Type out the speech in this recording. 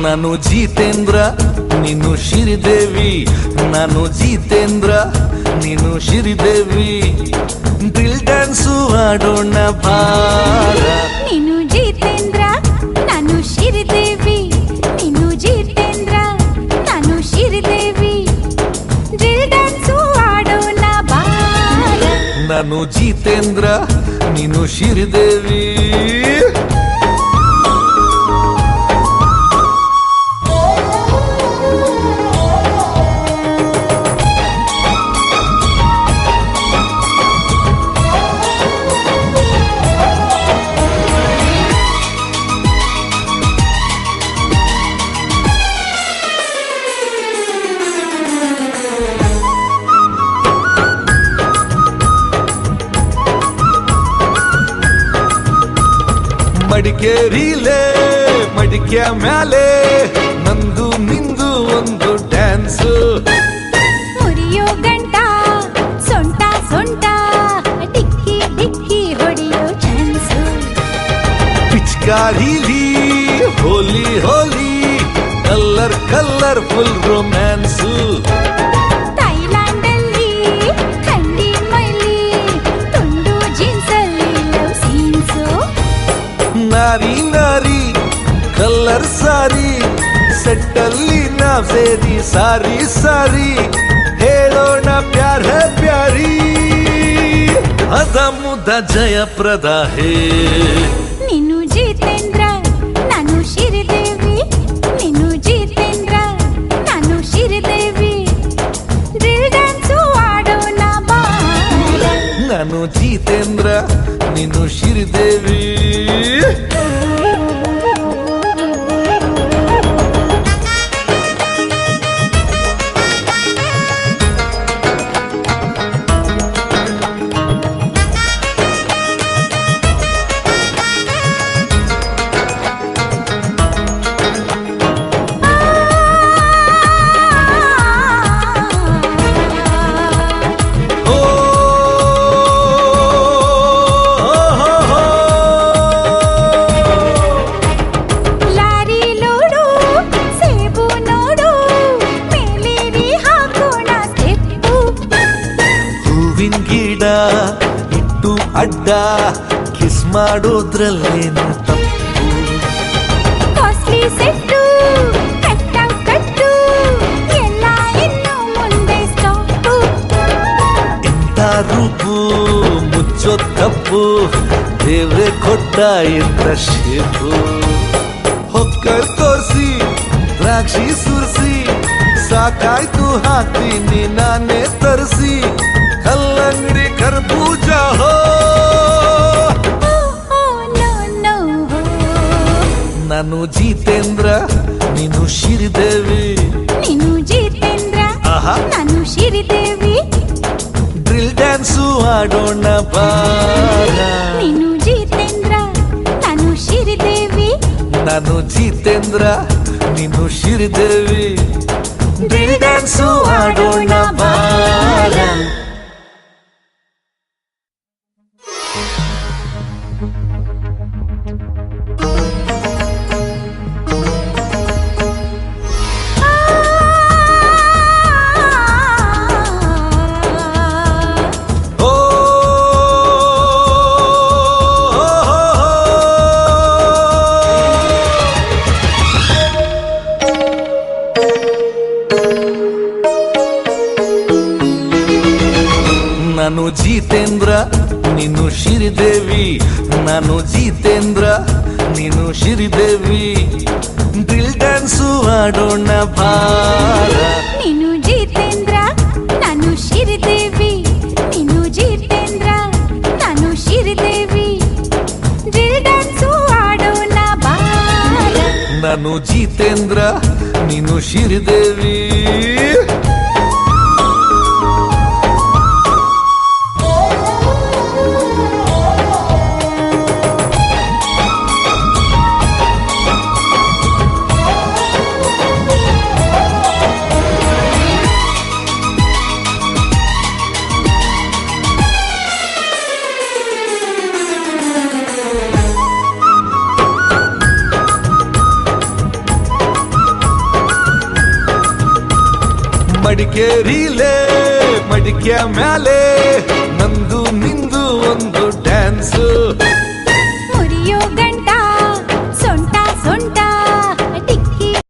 ನಾನು ಜಿತೇಂದ್ರ ನೀನು ಶ್ರೀದೇವಿ, ನಾನು ಜಿತೇಂದ್ರ ನೀನು ಶ್ರೀದೇವಿ, ಡ್ರಿಲ್ ಡ್ಯಾನ್ಸು ಆಡೋಣ ಬಾರ. ನೀನು ಜಿತೇಂದ್ರ ನಾನು ಶ್ರೀದೇವಿ, ನೀನು ಜಿತೇಂದ್ರ ನಾನು ಶ್ರೀದೇವಿ, ಡ್ರಿಲ್ ಡ್ಯಾನ್ಸು ಆಡೋಣ ಬಾರ. ನಾನು ಜಿತೇಂದ್ರ ನೀನು ಶ್ರೀದೇವಿ. ಮಡಿಕೇರಿಲೇ ಮಡಿಕೆ ಮ್ಯಾಲೆ ನಂದು ನಿಂದು ಒಂದು ಡ್ಯಾನ್ಸು, ಮುರಿಯೋ ಗಂಟ ಸೊಂಟ ಸೊಂಟ ಡಿಕ್ಕಿ ಡಿಕ್ಕಿ ಹೊಡೆಯೋ ಚಾನ್ಸು, ಪಿಚ್ಕಾರಿಲಿ ಹೋಲಿ ಹೋಲಿ ಕಲ್ಲರ್ ಕಲ್ಲರ್ಫುಲ್ ರೊಮ್ಯಾನ್ಸು, ಥೈಲ್ಯಾಂಡಲ್ಲಿ ಥಂಡಿ ಮೈಲಿ ತುಂಡು ಜೀನ್ಸಲ್ಲಿ ಲವ್ ಸೀನ್ಸು, ನಾರಿ ನಾರಿ ಕಲ್ಲರ್ ಸಾರಿ ಸೆಟ್ಟಲ್ಲಿ ನಾವ್ ಸೇರಿ ಸಾರಿ ಸಾರಿ ಹೇಳೋಣ ಪ್ಯಾರ ಪ್ಯಾರಿ ಅದ ಮುದ ಜಯಪ್ರದ ಹೇ. ನೀನು ಜಿತೇಂದ್ರ ನಾನು ಶ್ರೀದೇವಿ, ನೀನು ಜಿತೇಂದ್ರ ನಾನು ಶ್ರೀದೇವಿ, ಡ್ರಿಲ್ ಡ್ಯಾನ್ಸು ಆಡೋಣ ಬಾರ. ನಾನು ಜಿತೇಂದ್ರ ನೀನು ಶ್ರೀದೇವಿ. ಇಟ್ಟು ಅಡ್ಡ ಕಿಸ್ ಮಾಡೋದ್ರಲ್ಲೇನು ತಪ್ಪು, ಕಾಸ್ಟ್ಲಿ ಸೆಟ್ಟು ಕಟ್ಟು ಎಲ್ಲ ಇನ್ನು ಮುಂದೆ ಸ್ಟಾಪು, ಇಂಥ ರೂಪು ಮುಚ್ಚೋ ತಪ್ಪು ದೇವ್ರೆ ಕೊಟ್ಟ ಇಂಥ ಶೇಪು, ಹೊಕ್ಕರ್ ತೋರಿಸಿ ದ್ರಾಕ್ಷಿ ಸುರಿಸಿ ಸಾಕಾಯ್ತು ಹಾಕ್ತೀನಿ ನಾನೇ ತರಿಸಿ ಕಲ್ಲಂಗಡಿ ಕರ್ಬೂಜ ಹೋ. ನಾನು ಜಿತೇಂದ್ರ ನೀನು ಶ್ರೀದೇವಿ, ನೀನು ಜಿತೇಂದ್ರ ನಾನು ಶ್ರೀದೇವಿ, ಡ್ರಿಲ್ ಡ್ಯಾನ್ಸು ಆಡೋಣ ಬಾರ. ನೀನು ಜಿತೇಂದ್ರ ನಾನು ಶ್ರೀದೇವಿ, ನಾನು ಜಿತೇಂದ್ರ ನೀನು ಶ್ರೀದೇವಿ, ಡ್ರಿಲ್ ಡ್ಯಾನ್ಸು ಆಡೋಣ ಬಾರ. ನಾನು ಜಿತೇಂದ್ರ ನೀನು ಶ್ರೀದೇವಿ, ನಾನು ಜಿತೇಂದ್ರ ನೀನು ಶ್ರೀದೇವಿ, ಡ್ರಿಲ್ ಡ್ಯಾನ್ಸು ಆಡೋಣ ಬಾರ. ನೀನು ಜಿತೇಂದ್ರ ನಾನು ಶ್ರೀದೇವಿ, ನೀನು ಜಿತೇಂದ್ರ ನಾನು ಶ್ರೀದೇವಿ, ಡ್ರಿಲ್ ಡ್ಯಾನ್ಸು ಆಡೋಣ ಬಾರ. ನಾನು ಜಿತೇಂದ್ರ ನೀನು ಶ್ರೀದೇವಿ. ಮಡಿಕೇರಿಲೇ ಮಡಿಕೆ ಮ್ಯಾಲೆ ನಂದು ನಿಂದು ಒಂದು ಡ್ಯಾನ್ಸ್.